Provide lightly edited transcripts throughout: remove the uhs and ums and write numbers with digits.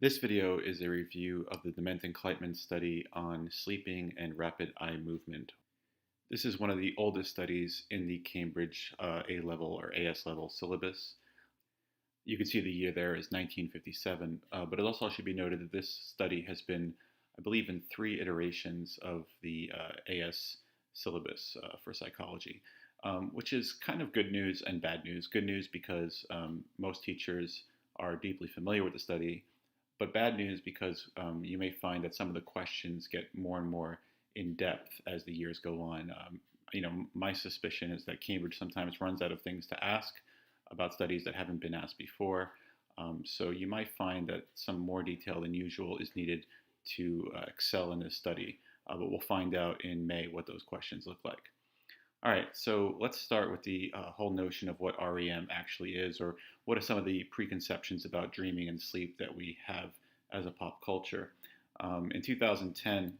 This video is a review of the DEMENT and KLEITMAN study on sleeping and rapid eye movement. This is one of the oldest studies in the Cambridge A-level or AS level syllabus. You can see the year there is 1957, but it also should be noted that this study has been, I believe, in 3 iterations of the AS syllabus for psychology, which is kind of good news and bad news. Good news because most teachers are deeply familiar with the study, but bad news because you may find that some of the questions get more and more in depth as the years go on. My suspicion is that Cambridge sometimes runs out of things to ask about studies that haven't been asked before. So you might find that some more detail than usual is needed to excel in this study. But we'll find out in May what those questions look like. All right, so let's start with the whole notion of what REM actually is, or what are some of the preconceptions about dreaming and sleep that we have as a pop culture. In 2010,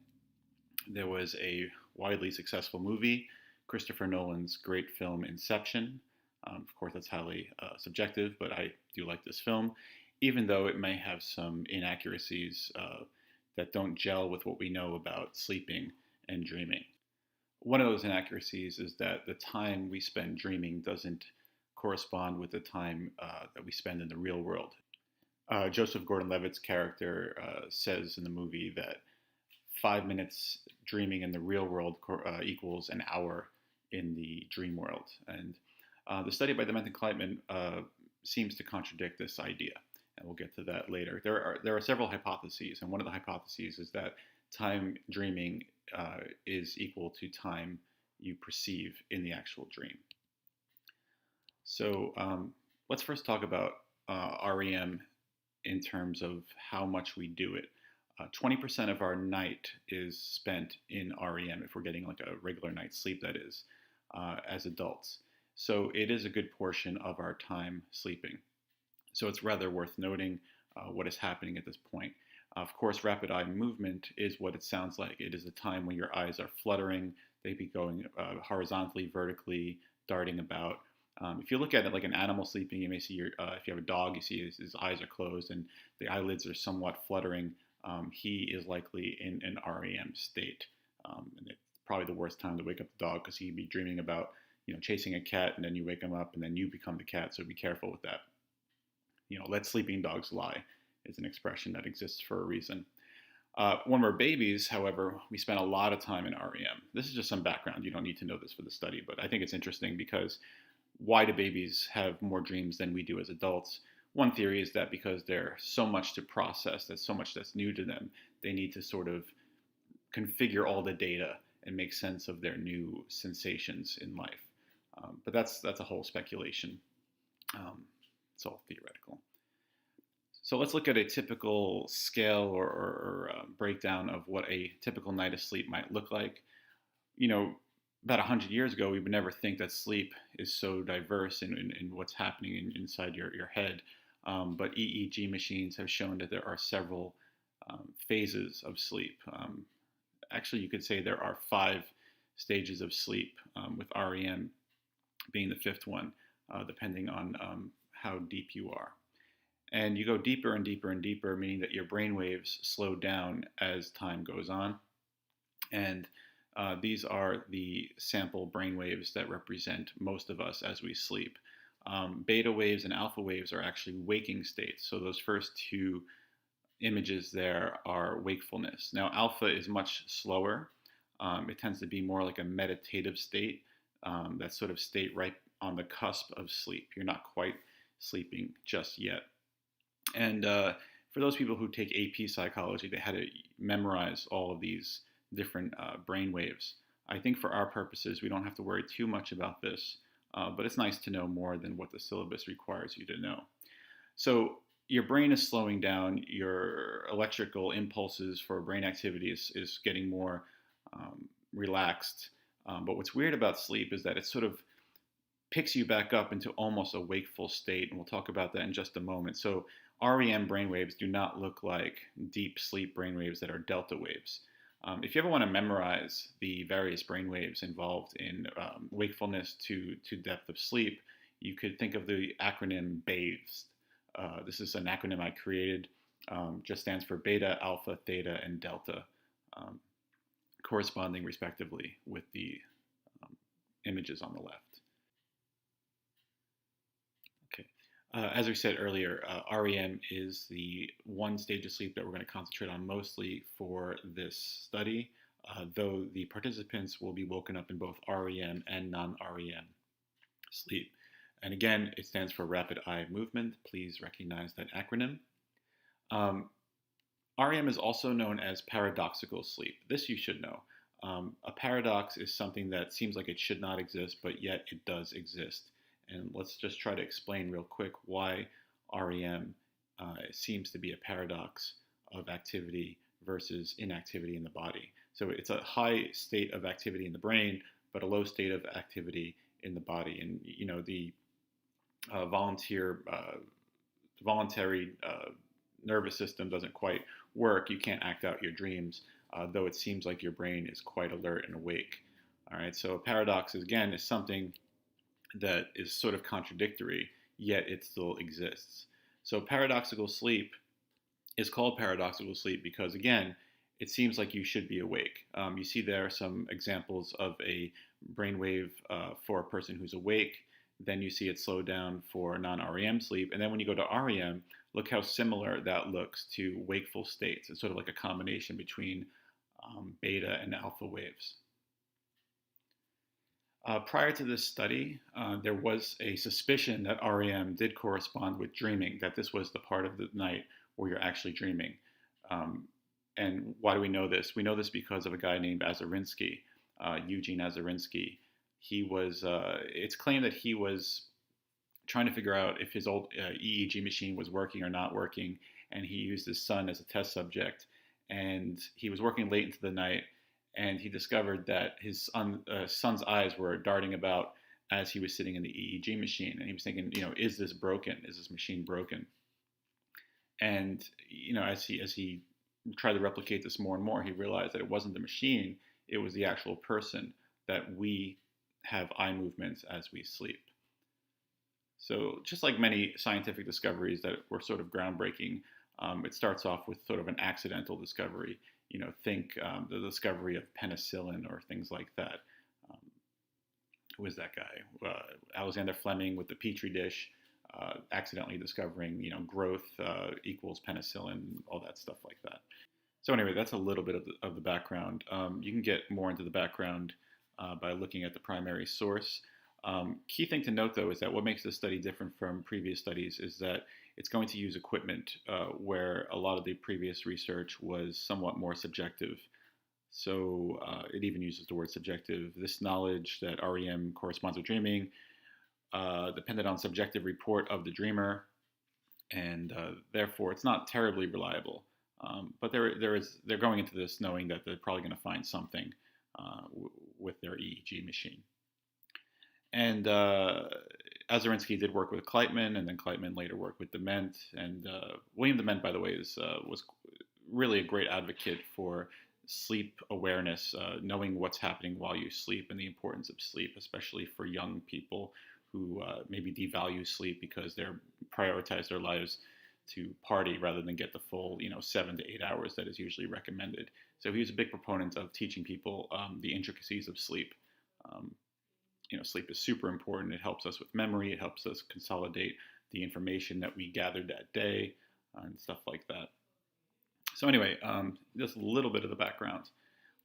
there was a widely successful movie, Christopher Nolan's great film Inception. Of course, that's highly subjective, but I do like this film, even though it may have some inaccuracies that don't gel with what we know about sleeping and dreaming. One of those inaccuracies is that the time we spend dreaming doesn't correspond with the time that we spend in the real world. Joseph Gordon-Levitt's character says in the movie that 5 minutes dreaming in the real world equals an hour in the dream world. And the study by DEMENT and KLEITMAN seems to contradict this idea, and we'll get to that later. There are several hypotheses, and one of the hypotheses is that time dreaming is equal to time you perceive in the actual dream. So let's first talk about REM in terms of how much we do it. 20% of our night is spent in REM, if we're getting like a regular night's sleep, that is, as adults. So it is a good portion of our time sleeping. So it's rather worth noting what is happening at this point. Of course, rapid eye movement is what it sounds like. It is a time when your eyes are fluttering. They be going horizontally, vertically, darting about. If you look at it like an animal sleeping, you may see if you have a dog, you see his eyes are closed and the eyelids are somewhat fluttering. He is likely in an REM state. And it's probably the worst time to wake up the dog because he'd be dreaming about chasing a cat, and then you wake him up and then you become the cat. So be careful with that. Let sleeping dogs lie is an expression that exists for a reason. When we're babies, however, we spend a lot of time in REM. This is just some background. You don't need to know this for the study, but I think it's interesting because why do babies have more dreams than we do as adults? One theory is that because there's so much to process, there's so much that's new to them, they need to sort of configure all the data and make sense of their new sensations in life. But that's a whole speculation. It's all theoretical. So let's look at a typical scale or breakdown of what a typical night of sleep might look like. About 100 years ago, we would never think that sleep is so diverse in what's happening inside your head. But EEG machines have shown that there are several phases of sleep. Actually, you could say there are 5 stages of sleep, with REM being the 5th one, depending on how deep you are. And you go deeper and deeper and deeper, meaning that your brain waves slow down as time goes on. And these are the sample brain waves that represent most of us as we sleep. Beta waves and alpha waves are actually waking states. So those first 2 images there are wakefulness. Now, alpha is much slower. It tends to be more like a meditative state, that sort of state right on the cusp of sleep. You're not quite sleeping just yet. And for those people who take AP psychology, they had to memorize all of these different brain waves. I think for our purposes, we don't have to worry too much about this, but it's nice to know more than what the syllabus requires you to know. So your brain is slowing down, your electrical impulses for brain activity is getting more relaxed. But what's weird about sleep is that it sort of picks you back up into almost a wakeful state, and we'll talk about that in just a moment. So REM brainwaves do not look like deep sleep brainwaves that are delta waves. If you ever want to memorize the various brainwaves involved in wakefulness to depth of sleep, you could think of the acronym BATHED. This is an acronym I created. just stands for beta, alpha, theta, and delta, um, corresponding respectively with the images on the left. Okay. As we said earlier, REM is the one stage of sleep that we're going to concentrate on mostly for this study, though the participants will be woken up in both REM and non-REM sleep. And again, it stands for rapid eye movement. Please recognize that acronym. REM is also known as paradoxical sleep. This you should know. A paradox is something that seems like it should not exist, but yet it does exist. And let's just try to explain real quick why REM seems to be a paradox of activity versus inactivity in the body. So it's a high state of activity in the brain, but a low state of activity in the body. And you know the voluntary nervous system doesn't quite work. You can't act out your dreams, though it seems like your brain is quite alert and awake. All right. So a paradox again is something that is sort of contradictory, yet it still exists. So paradoxical sleep is called paradoxical sleep because, again, it seems like you should be awake. You see there are some examples of a brainwave for a person who's awake. Then you see it slow down for non-REM sleep. And then when you go to REM, look how similar that looks to wakeful states. It's sort of like a combination between beta and alpha waves. Prior to this study, there was a suspicion that REM did correspond with dreaming, that this was the part of the night where you're actually dreaming. And why do we know this? We know this because of a guy named Azarinsky, Eugene Azarinsky. It's claimed that he was trying to figure out if his old EEG machine was working or not working, and he used his son as a test subject. And he was working late into the night, and he discovered that his son's eyes were darting about as he was sitting in the EEG machine. And he was thinking, is this broken? Is this machine broken? And, as he tried to replicate this more and more, he realized that it wasn't the machine, it was the actual person, that we have eye movements as we sleep. So just like many scientific discoveries that were sort of groundbreaking, it starts off with sort of an accidental discovery. Think the discovery of penicillin or things like that. Who is that guy? Alexander Fleming with the Petri dish, accidentally discovering, growth equals penicillin, all that stuff like that. So anyway, that's a little bit of the background. You can get more into the background by looking at the primary source. Key thing to note, though, is that what makes this study different from previous studies is that it's going to use equipment where a lot of the previous research was somewhat more subjective. So it even uses the word subjective. This knowledge that REM corresponds with dreaming depended on subjective report of the dreamer, and therefore it's not terribly reliable. But they're going into this knowing that they're probably going to find something with their EEG machine. And Azarinsky did work with KLEITMAN, and then KLEITMAN later worked with DEMENT. And William DEMENT, by the way, was really a great advocate for sleep awareness, knowing what's happening while you sleep and the importance of sleep, especially for young people who maybe devalue sleep because they're prioritize their lives to party rather than get the full 7 to 8 hours that is usually recommended. So he was a big proponent of teaching people the intricacies of sleep. Sleep is super important. It helps us with memory. It helps us consolidate the information that we gathered that day and stuff like that. So anyway, just a little bit of the background.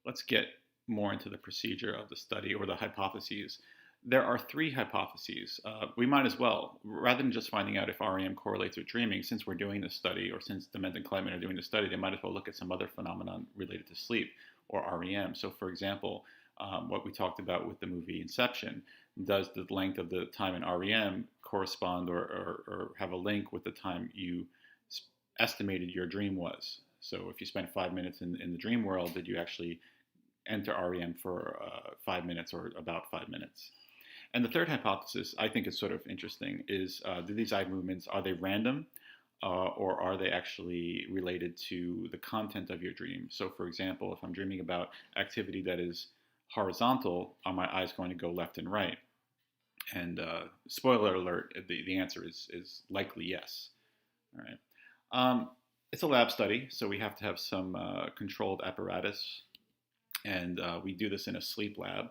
Let's get more into the procedure of the study or the hypotheses. There are 3 hypotheses. We might as well, rather than just finding out if REM correlates with dreaming, since we're doing this study, or since DEMENT and KLEITMAN are doing the study, they might as well look at some other phenomenon related to sleep or REM. So for example, what we talked about with the movie Inception, does the length of the time in REM correspond or have a link with the time you estimated your dream was? So if you spent 5 minutes in the dream world, did you actually enter REM for 5 minutes or about 5 minutes? And the third hypothesis, I think is sort of interesting, is do these eye movements, are they random or are they actually related to the content of your dream? So for example, if I'm dreaming about activity that is horizontal, are my eyes going to go left and right? And spoiler alert, the answer is likely yes. All right. It's a lab study, so we have to have some controlled apparatus, and we do this in a sleep lab.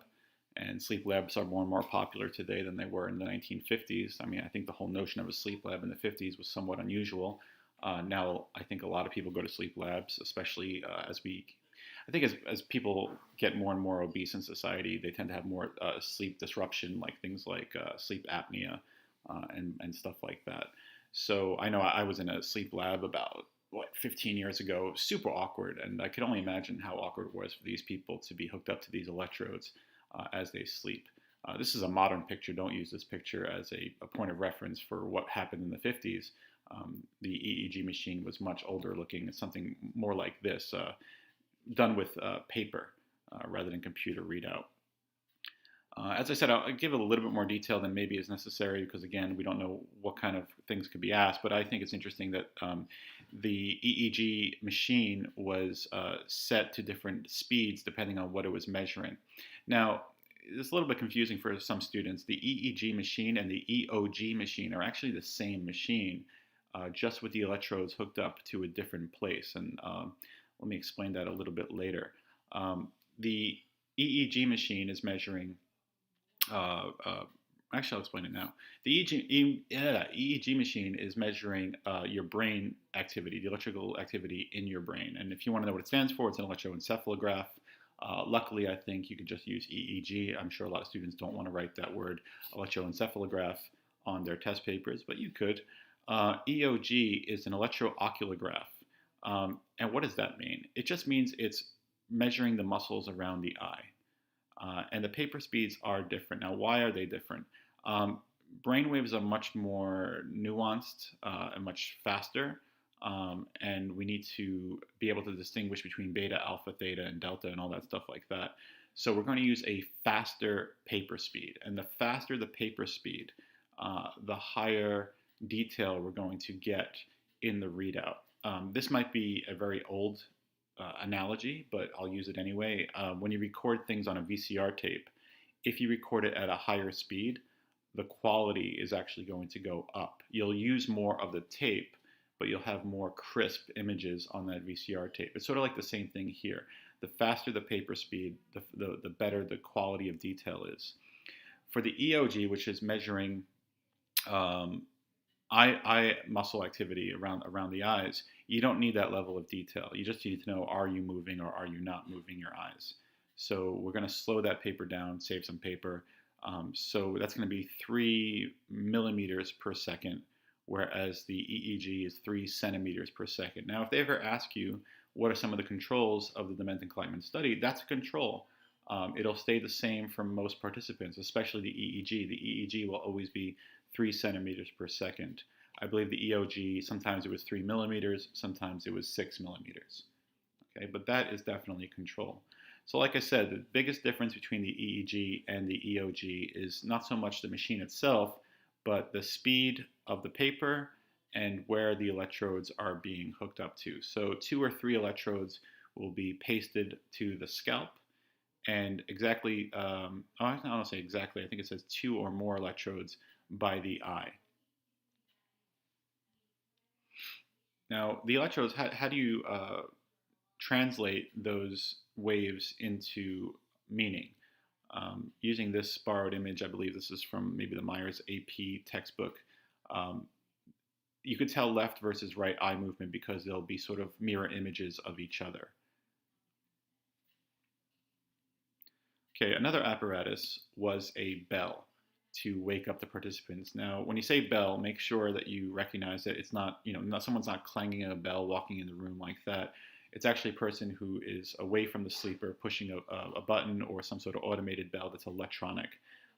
And sleep labs are more and more popular today than they were in the 1950s. I mean, I think the whole notion of a sleep lab in the 50s was somewhat unusual. Now, I think a lot of people go to sleep labs, especially I think as people get more and more obese in society, they tend to have more sleep disruption, like things like sleep apnea and stuff like that. So I know I was in a sleep lab about 15 years ago, super awkward, and I could only imagine how awkward it was for these people to be hooked up to these electrodes as they sleep. This is a modern picture. Don't use this picture as a point of reference for what happened in the 50s. The EEG machine was much older looking. It's something more like this, done with paper rather than computer readout. As I said, I'll give a little bit more detail than maybe is necessary because, again, we don't know what kind of things could be asked. But I think it's interesting that the EEG machine was set to different speeds depending on what it was measuring. Now, it's a little bit confusing for some students. The EEG machine and the EOG machine are actually the same machine, just with the electrodes hooked up to a different place. And let me explain that a little bit later. The EEG machine is measuring actually, I'll explain it now. The EEG machine is measuring your brain activity, the electrical activity in your brain. And if you want to know what it stands for, it's an electroencephalograph. Luckily, I think you could just use EEG. I'm sure a lot of students don't want to write that word electroencephalograph on their test papers, but you could. EOG is an electrooculograph. And what does that mean? It just means it's measuring the muscles around the eye. And the paper speeds are different. Now, why are they different? Brainwaves are much more nuanced and much faster, and we need to be able to distinguish between beta, alpha, theta, and delta, and all that stuff like that. So we're going to use a faster paper speed, and the faster the paper speed, the higher detail we're going to get in the readout. This might be a very old analogy, but I'll use it anyway. When you record things on a VCR tape, if you record it at a higher speed, the quality is actually going to go up. You'll use more of the tape, but you'll have more crisp images on that VCR tape. It's sort of like the same thing here. The faster the paper speed, the better the quality of detail is. For the EOG, which is measuring eye muscle activity around the eyes, you don't need that level of detail. You just need to know, are you moving or are you not moving your eyes? So we're going to slow that paper down, save some paper. So that's going to be 3 millimeters per second, whereas the EEG is 3 centimeters per second. Now, if they ever ask you what are some of the controls of the DEMENT and KLEITMAN study, that's a control. It'll stay the same for most participants, especially the EEG. The EEG will always be 3 centimeters per second. I believe the EOG, sometimes it was 3 millimeters, sometimes it was 6 millimeters. Okay, but that is definitely control. So like I said, the biggest difference between the EEG and the EOG is not so much the machine itself, but the speed of the paper and where the electrodes are being hooked up to. So 2 or 3 electrodes will be pasted to the scalp, and exactly, I don't want to say exactly, I think it says 2 or more electrodes by the eye. Now, the electrodes, how do you translate those waves into meaning? Using this borrowed image, I believe this is from maybe the Myers AP textbook, you could tell left versus right eye movement because they'll be sort of mirror images of each other. Okay, another apparatus was a bell to wake up the participants. Now, when you say bell, make sure that you recognize that it's not, someone's not clanging a bell, walking in the room like that. It's actually a person who is away from the sleeper, pushing a button or some sort of automated bell that's electronic,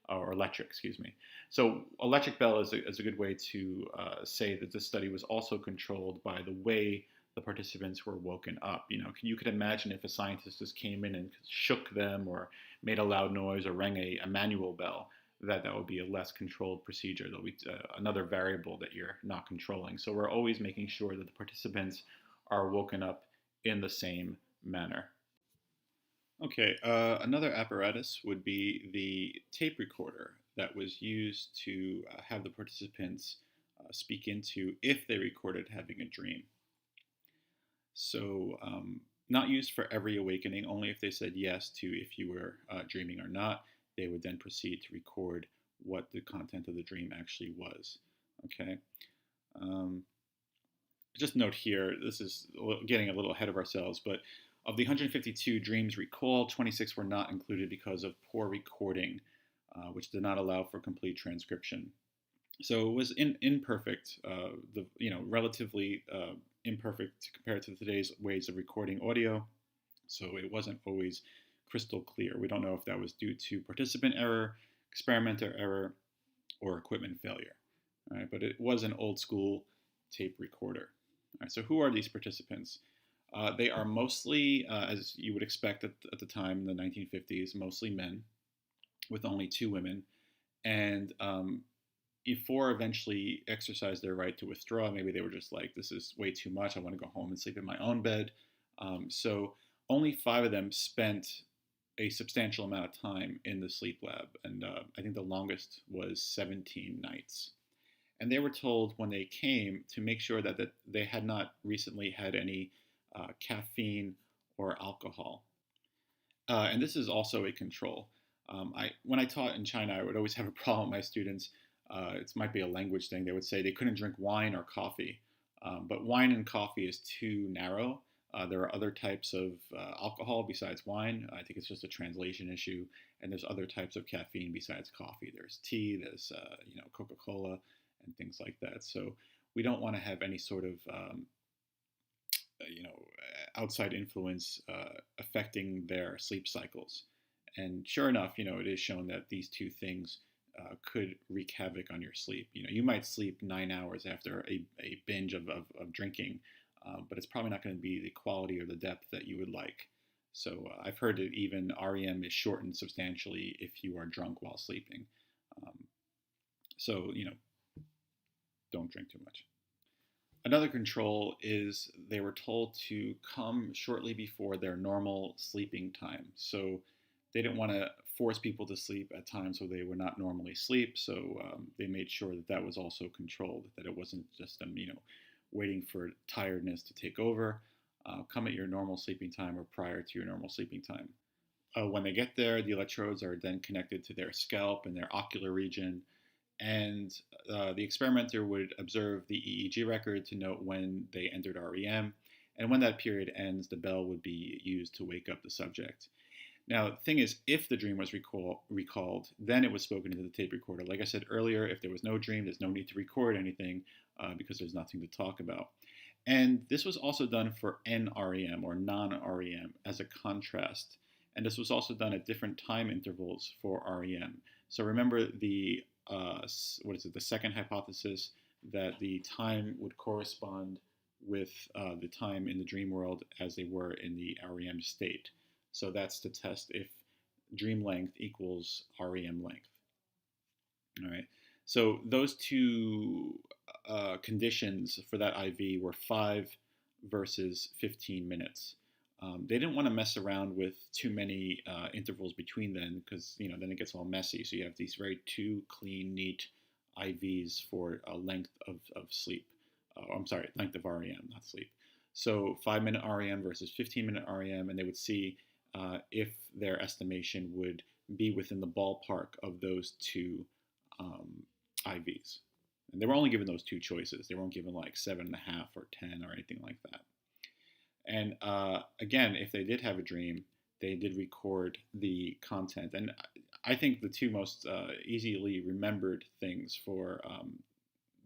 or electric, excuse me. So electric bell is a good way to say that this study was also controlled by the way the participants were woken up. You could imagine if a scientist just came in and shook them or made a loud noise or rang a manual bell, that would be a less controlled procedure. There'll be another variable that you're not controlling. So we're always making sure that the participants are woken up in the same manner. Okay, another apparatus would be the tape recorder that was used to have the participants speak into if they recorded having a dream. So, not used for every awakening, only if they said yes to if you were dreaming or not. They would then proceed to record what the content of the dream actually was. Okay. Um, just note here, this is getting a little ahead of ourselves, but of the 152 dreams recalled, 26 were not included because of poor recording, which did not allow for complete transcription. So it was imperfect, relatively imperfect compared to today's ways of recording audio. So it wasn't always crystal clear. We don't know if that was due to participant error, experimenter error, or equipment failure. All right, but it was an old school tape recorder. All right, so who are these participants? They are mostly, as you would expect at the time in the 1950s, mostly men, with only 2 women. And before eventually exercised their right to withdraw, maybe they were just like, this is way too much. I want to go home and sleep in my own bed. So only 5 of them spent a substantial amount of time in the sleep lab. And I think the longest was 17 nights. And they were told when they came to make sure that they had not recently had any caffeine or alcohol. And this is also a control. When I taught in China, I would always have a problem with my students. It might be a language thing. They would say they couldn't drink wine or coffee. But wine and coffee is too narrow. There are other types of alcohol besides wine. I think it's just a translation issue. And there's other types of caffeine besides coffee. There's tea, there's Coca-Cola, and things like that. So we don't want to have any sort of outside influence affecting their sleep cycles. And sure enough, it is shown that these 2 things could wreak havoc on your sleep. You might sleep 9 hours after a binge of drinking, but it's probably not going to be the quality or the depth that you would like. So I've heard that even REM is shortened substantially if you are drunk while sleeping. So don't drink too much. Another control is they were told to come shortly before their normal sleeping time. So they didn't want to force people to sleep at times where they would not normally sleep. So they made sure that was also controlled, that it wasn't just them, waiting for tiredness to take over. Come at your normal sleeping time or prior to your normal sleeping time. When they get there, the electrodes are then connected to their scalp and their ocular region. And the experimenter would observe the EEG record to note when they entered REM. And when that period ends, the bell would be used to wake up the subject. Now, the thing is, if the dream was recalled, then it was spoken into the tape recorder. Like I said earlier, if there was no dream, there's no need to record anything because there's nothing to talk about. And this was also done for NREM or non-REM as a contrast. And this was also done at different time intervals for REM. So remember the the second hypothesis, that the time would correspond with the time in the dream world as they were in the REM state. So that's to test if dream length equals REM length. All right. So those 2 conditions for that IV were 5 versus 15 minutes. They didn't want to mess around with too many intervals between them because then it gets all messy. So you have these very 2 clean, neat IVs for a length of sleep. Length of REM, not sleep. So 5-minute REM versus 15-minute REM, and they would see if their estimation would be within the ballpark of those 2 IVs. And they were only given those 2 choices. They weren't given like 7.5 or 10 or anything like that. And again, if they did have a dream, they did record the content. And I think the 2 most easily remembered things for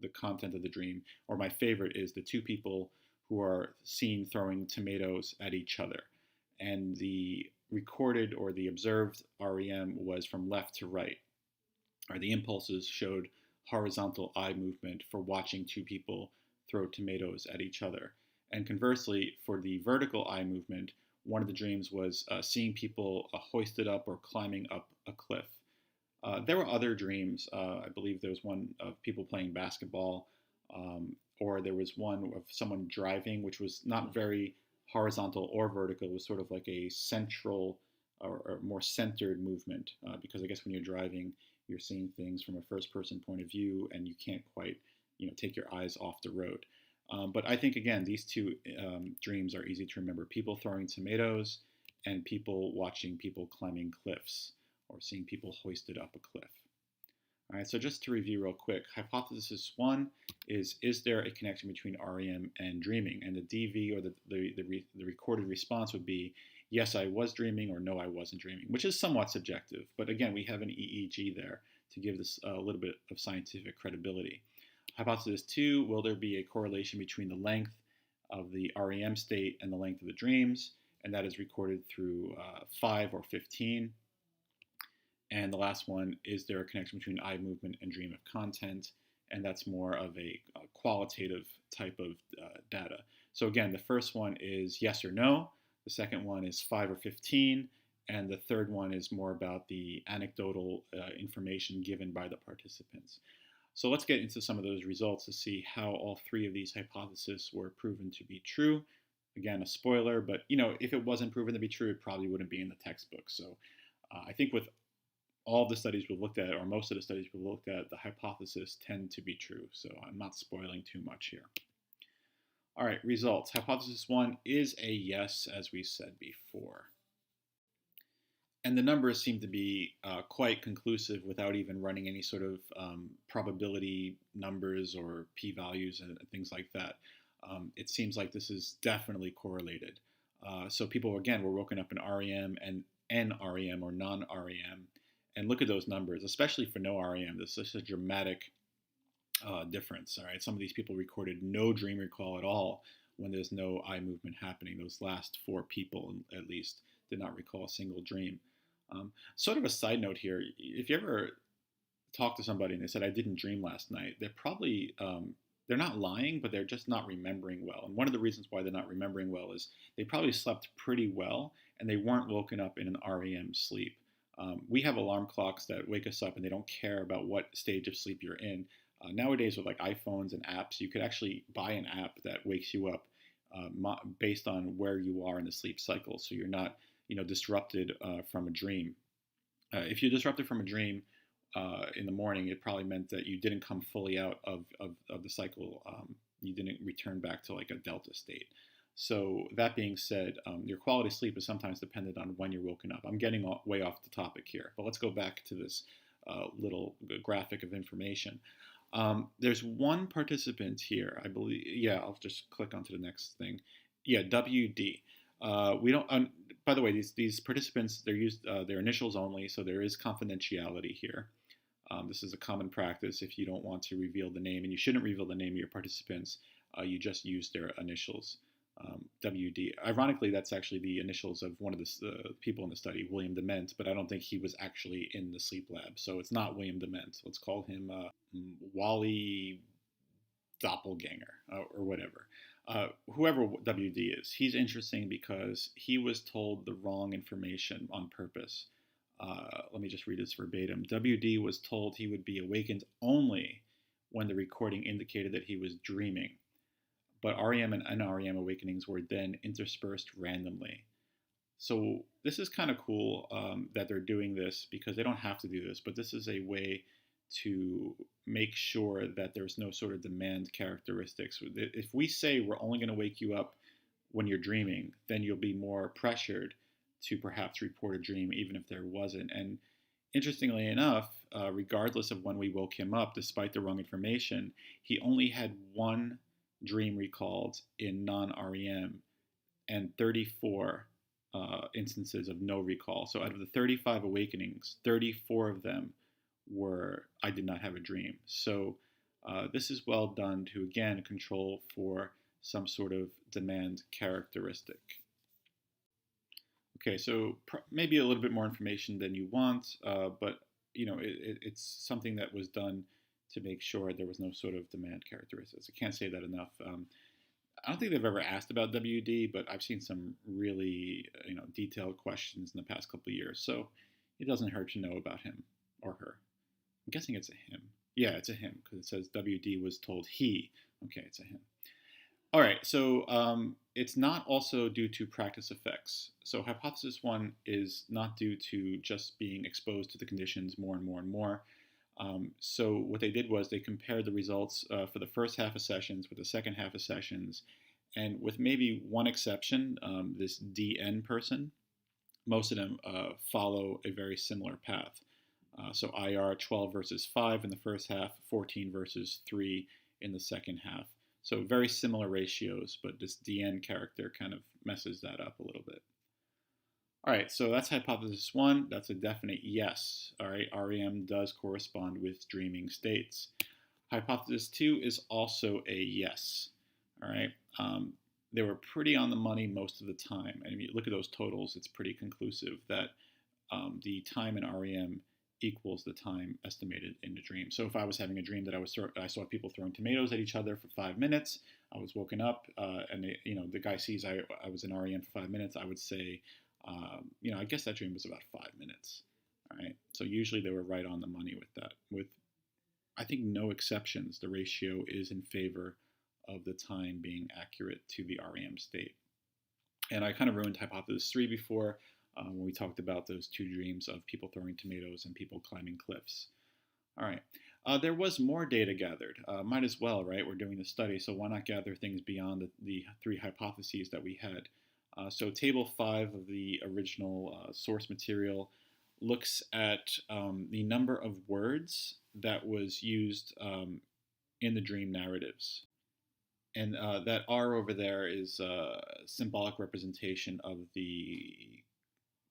the content of the dream, or my favorite, is the 2 people who are seen throwing tomatoes at each other. And the recorded or the observed REM was from left to right. Or the impulses showed horizontal eye movement for watching 2 people throw tomatoes at each other. And conversely, for the vertical eye movement, one of the dreams was seeing people hoisted up or climbing up a cliff. There were other dreams. I believe there was one of people playing basketball, or there was one of someone driving, which was not very horizontal or vertical. It was sort of like a central or more centered movement, because I guess when you're driving, you're seeing things from a first-person point of view, and you can't quite, take your eyes off the road. But I think, again, these two dreams are easy to remember: people throwing tomatoes and people watching people climbing cliffs or seeing people hoisted up a cliff. All right, so just to review real quick, hypothesis one is there a connection between REM and dreaming? And the DV, or the recorded response, would be yes, I was dreaming, or no, I wasn't dreaming, which is somewhat subjective. But again, we have an EEG there to give this a little bit of scientific credibility. Hypothesis two, will there be a correlation between the length of the REM state and the length of the dreams? And that is recorded through 5 or 15. And the last one, is there a connection between eye movement and dream of content? And that's more of a qualitative type of data. So again, the first one is yes or no. The second one is 5 or 15. And the third one is more about the anecdotal information given by the participants. So let's get into some of those results to see how all three of these hypotheses were proven to be true. Again, a spoiler, but if it wasn't proven to be true, it probably wouldn't be in the textbook. So I think with all the studies we've looked at, or most of the studies we've looked at, the hypotheses tend to be true. So I'm not spoiling too much here. All right, results. Hypothesis one is a yes, as we said before. And the numbers seem to be quite conclusive without even running any sort of probability numbers or p-values and things like that. It seems like this is definitely correlated. So people, again, were woken up in REM and NREM, or non-REM. And look at those numbers, especially for no REM. This is a dramatic difference. All right, some of these people recorded no dream recall at all when there's no eye movement happening. Those last 4 people, at least, did not recall a single dream. Sort of a side note here: if you ever talk to somebody and they said, "I didn't dream last night," they're probably they're not lying, but they're just not remembering well. And one of the reasons why they're not remembering well is they probably slept pretty well and they weren't woken up in an REM sleep. We have alarm clocks that wake us up and they don't care about what stage of sleep you're in. Nowadays, with like iPhones and apps, you could actually buy an app that wakes you up based on where you are in the sleep cycle, so you're not disrupted from a dream. If you're disrupted from a dream in the morning, it probably meant that you didn't come fully out of the cycle. You didn't return back to like a delta state. So that being said, your quality of sleep is sometimes dependent on when you're woken up. I'm getting way off the topic here, but let's go back to this little graphic of information. There's one participant here, I believe. Yeah, I'll just click onto the next thing. Yeah, WD. We don't. By the way, these participants, they're used their initials only, so there is confidentiality here. This is a common practice. If you don't want to reveal the name, and you shouldn't reveal the name of your participants, you just use their initials. WD. Ironically, that's actually the initials of one of the people in the study, William DEMENT, but I don't think he was actually in the sleep lab, so it's not William DEMENT. Let's call him Wally Doppelganger or whatever. Whoever WD is, he's interesting because he was told the wrong information on purpose. Let me just read this verbatim. WD was told he would be awakened only when the recording indicated that he was dreaming, but REM and NREM awakenings were then interspersed randomly. So this is kind of cool that they're doing this, because they don't have to do this, but this is a way to make sure that there's no sort of demand characteristics. If we say we're only going to wake you up when you're dreaming, then you'll be more pressured to perhaps report a dream, even if there wasn't. And interestingly enough, regardless of when we woke him up, despite the wrong information, he only had one dream recalled in non-REM and 34 instances of no recall. So out of the 35 awakenings, 34 of them were, I did not have a dream. So this is well done to, again, control for some sort of demand characteristic. Okay, so maybe a little bit more information than you want, but it's something that was done to make sure there was no sort of demand characteristics. I can't say that enough. I don't think they've ever asked about WD, but I've seen some really detailed questions in the past couple of years, so it doesn't hurt to know about him or her. I'm guessing it's a him. Yeah, it's a him, because it says WD was told he. Okay, it's a him. All right, so it's not also due to practice effects. So hypothesis one is not due to just being exposed to the conditions more and more and more. So what they did was they compared the results for the first half of sessions with the second half of sessions, and with maybe one exception, this DN person, most of them follow a very similar path. So IR 12 versus 5 in the first half, 14 versus 3 in the second half. So very similar ratios, but this DN character kind of messes that up a little bit. All right, so that's hypothesis 1. That's a definite yes. All right, REM does correspond with dreaming states. Hypothesis 2 is also a yes. All right, they were pretty on the money most of the time. And if you look at those totals, it's pretty conclusive that the time in REM equals the time estimated in the dream. So if I was having a dream that I saw people throwing tomatoes at each other for 5 minutes, I was woken up, and the guy sees I was in REM for 5 minutes, I would say, I guess that dream was about 5 minutes. All right. So usually they were right on the money with that. With, I think, no exceptions, the ratio is in favor of the time being accurate to the REM state. And I kind of ruined hypothesis 3 before when we talked about those two dreams of people throwing tomatoes and people climbing cliffs. All right. There was more data gathered. Might as well, right? We're doing the study, so why not gather things beyond the 3 hypotheses that we had? So table 5 of the original source material looks at the number of words that was used in the dream narratives. And that R over there is a symbolic representation of the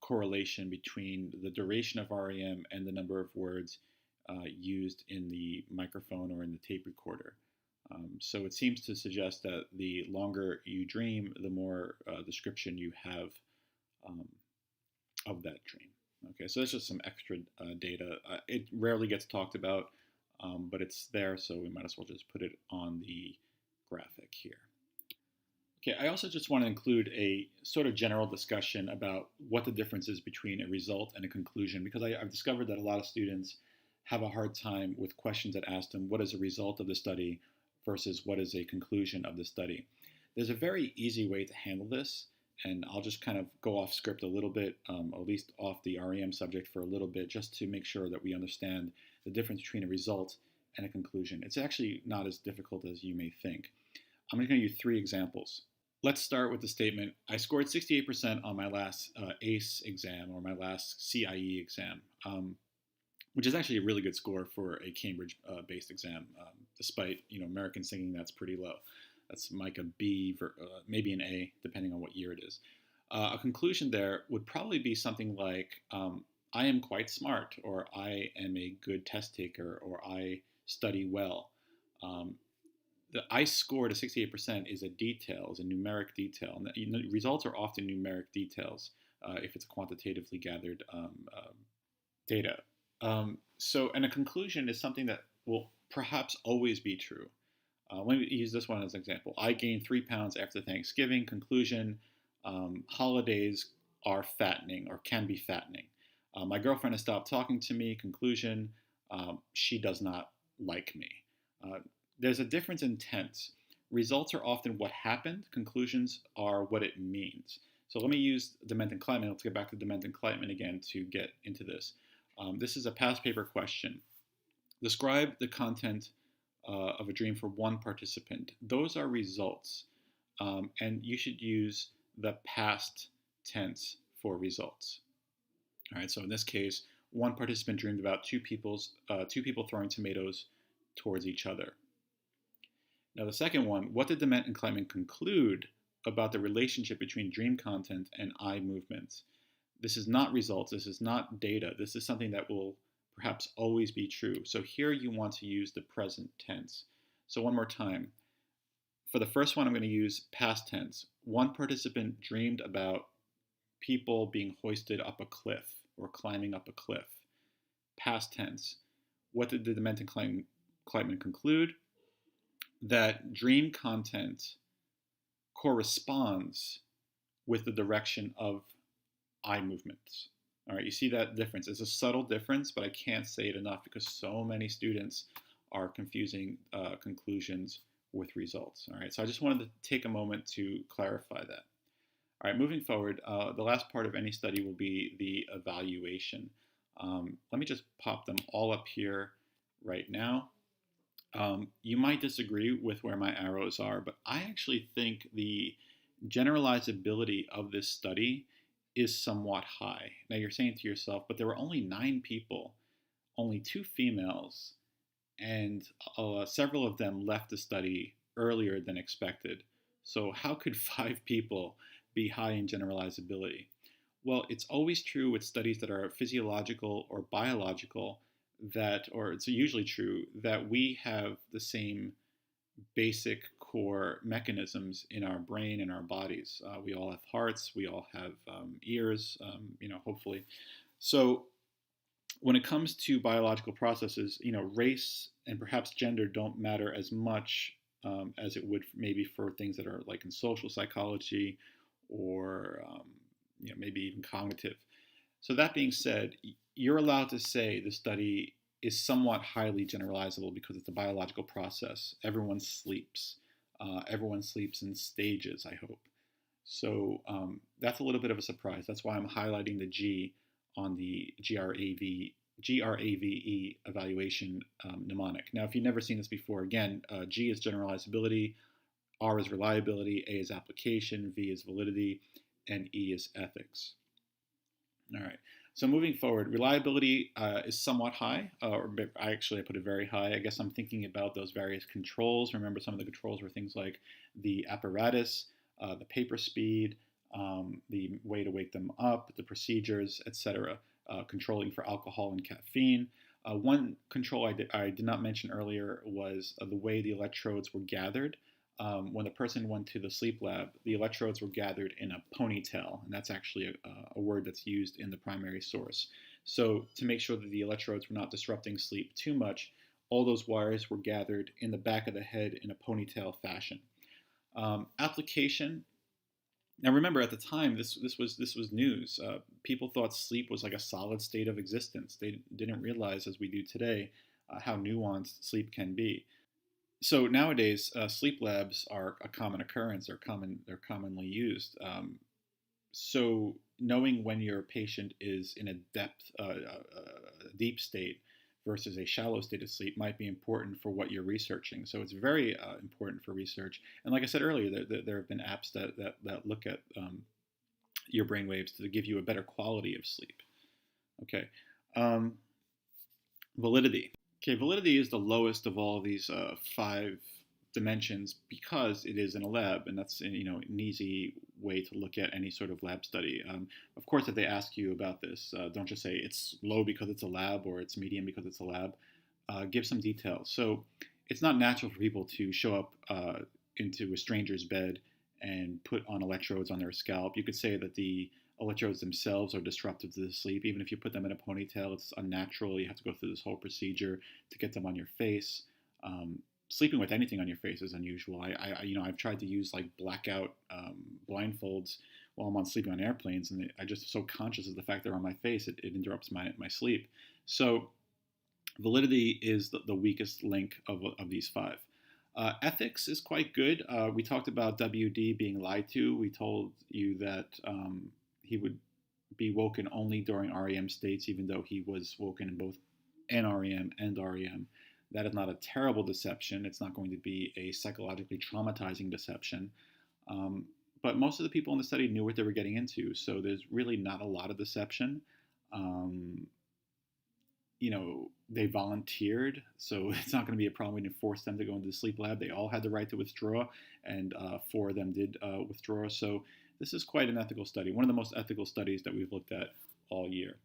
correlation between the duration of REM and the number of words used in the microphone or in the tape recorder. So it seems to suggest that the longer you dream, the more description you have of that dream. Okay, so that's just some extra data. It rarely gets talked about, but it's there, so we might as well just put it on the graphic here. Okay, I also just want to include a sort of general discussion about what the difference is between a result and a conclusion, because I've discovered that a lot of students have a hard time with questions that ask them what is a result of the study versus what is a conclusion of the study. There's a very easy way to handle this, and I'll just kind of go off script a little bit, at least off the REM subject for a little bit, just to make sure that we understand the difference between a result and a conclusion. It's actually not as difficult as you may think. I'm going to use 3 examples. Let's start with the statement, I scored 68% on my last ACE exam, or my last CIE exam, which is actually a really good score for a Cambridge-based exam, despite Americans thinking that's pretty low. That's like a B, maybe an A, depending on what year it is. A conclusion there would probably be something like, I am quite smart, or I am a good test taker, or I study well. The I scored a 68% is a detail, is a numeric detail. And results are often numeric details if it's quantitatively gathered data. And a conclusion is something that will perhaps always be true. Let me use this one as an example. I gained 3 pounds after Thanksgiving. Conclusion, holidays are fattening or can be fattening. My girlfriend has stopped talking to me. Conclusion, she does not like me. There's a difference in tense. Results are often what happened. Conclusions are what it means. So let me use DEMENT and KLEITMAN. Let's get back to DEMENT and KLEITMAN again to get into this. This is a past paper question. Describe the content of a dream for one participant. Those are results. And you should use the past tense for results. All right, so in this case, one participant dreamed about two people throwing tomatoes towards each other. Now the second one, what did DEMENT and KLEITMAN conclude about the relationship between dream content and eye movements? This is not results, this is not data, this is something that will perhaps always be true. So here you want to use the present tense. So one more time. For the first one, I'm going to use past tense. One participant dreamed about people being hoisted up a cliff or climbing up a cliff. Past tense. What did the DEMENT and KLEITMAN conclude? That dream content corresponds with the direction of eye movements. All right, you see that difference. It's a subtle difference, but I can't say it enough because so many students are confusing conclusions with results. All right, so I just wanted to take a moment to clarify that. All right, moving forward, the last part of any study will be the evaluation. Let me just pop them all up here right now. You might disagree with where my arrows are, but I actually think the generalizability of this study is somewhat high. Now you're saying to yourself, but there were only 9 people, only 2 females, and several of them left the study earlier than expected. So, how could 5 people be high in generalizability? Well, it's always true with studies that are physiological or biological that, or it's usually true, that we have the same basic core mechanisms in our brain and our bodies. We all have hearts, we all have ears, hopefully. So, when it comes to biological processes, race and perhaps gender don't matter as much as it would maybe for things that are like in social psychology or maybe even cognitive. So that being said, you're allowed to say the study is somewhat highly generalizable because it's a biological process. Everyone sleeps. Everyone sleeps in stages, I hope. So that's a little bit of a surprise. That's why I'm highlighting the G on the GRAVE evaluation mnemonic. Now, if you've never seen this before, again, G is generalizability, R is reliability, A is application, V is validity, and E is ethics. All right. So moving forward, reliability is somewhat high, or I put it very high. I guess I'm thinking about those various controls. Remember, some of the controls were things like the apparatus, the paper speed, the way to wake them up, the procedures, etc. Controlling for alcohol and caffeine. One control I did not mention earlier was the way the electrodes were gathered. When the person went to the sleep lab, the electrodes were gathered in a ponytail, and that's actually a word that's used in the primary source. So to make sure that the electrodes were not disrupting sleep too much, all those wires were gathered in the back of the head in a ponytail fashion. Application. Now remember, at the time, this was news. People thought sleep was like a solid state of existence. They didn't realize, as we do today, how nuanced sleep can be. So nowadays, sleep labs are a common occurrence. They're commonly used. So knowing when your patient is in a deep state versus a shallow state of sleep might be important for what you're researching. So it's very important for research. And like I said earlier, there have been apps that look at your brain waves to give you a better quality of sleep. Okay. Validity. Okay, validity is the lowest of all of these 5 dimensions because it is in a lab, and that's an easy way to look at any sort of lab study. Of course, if they ask you about this, don't just say it's low because it's a lab or it's medium because it's a lab. Give some details. So it's not natural for people to show up into a stranger's bed and put on electrodes on their scalp. You could say that the electrodes themselves are disruptive to the sleep. Even if you put them in a ponytail, it's unnatural. You have to go through this whole procedure to get them on your face. Sleeping with anything on your face is unusual. I've tried to use like blackout blindfolds while I'm sleeping on airplanes, and I just so conscious of the fact they're on my face, it interrupts my sleep. So validity is the weakest link of these 5. Ethics is quite good. We talked about WD being lied to. We told you that he would be woken only during REM states, even though he was woken in both NREM and REM. That is not a terrible deception. It's not going to be a psychologically traumatizing deception. But most of the people in the study knew what they were getting into, so there's really not a lot of deception. They volunteered, so it's not going to be a problem. We didn't force them to go into the sleep lab. They all had the right to withdraw, and 4 of them did withdraw. So this is quite an ethical study, one of the most ethical studies that we've looked at all year.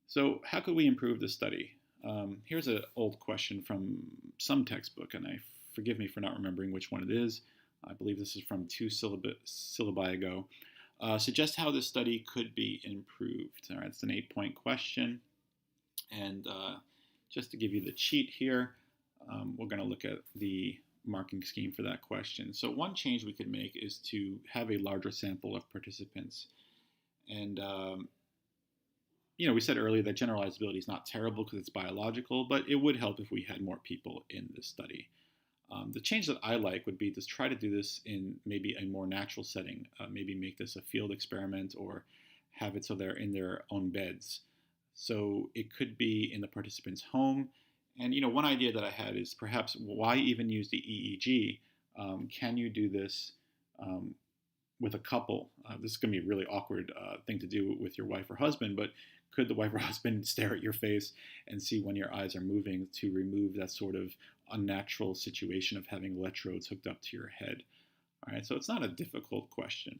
So how could we improve this study? Here's an old question from some textbook, and forgive me for not remembering which one it is. I believe this is from 2 syllabi ago. Suggest how this study could be improved. All right, it's an 8-point question. And just to give you the cheat here, we're going to look at the marking scheme for that question. So one change we could make is to have a larger sample of participants. And, we said earlier that generalizability is not terrible because it's biological, but it would help if we had more people in this study. The change that I like would be to try to do this in maybe a more natural setting, maybe make this a field experiment or have it so they're in their own beds. So it could be in the participant's home. And one idea that I had is perhaps why even use the EEG? Can you do this with a couple? This is going to be a really awkward thing to do with your wife or husband, but could the wife or husband stare at your face and see when your eyes are moving to remove that sort of unnatural situation of having electrodes hooked up to your head? All right, so it's not a difficult question.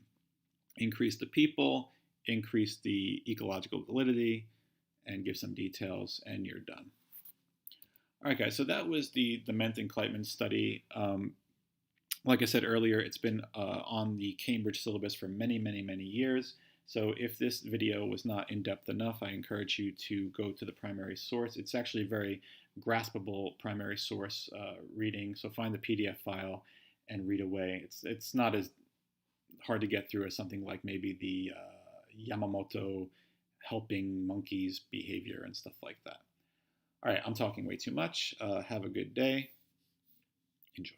Increase the people, increase the ecological validity, and give some details, and you're done. All right, guys, so that was the DEMENT and KLEITMAN study. Like I said earlier, it's been on the Cambridge syllabus for many, many, many years. So if this video was not in-depth enough, I encourage you to go to the primary source. It's actually a very graspable primary source reading, so find the PDF file and read away. It's not as hard to get through as something like maybe the Yamamoto helping monkeys behavior and stuff like that. All right, I'm talking way too much. Have a good day. Enjoy.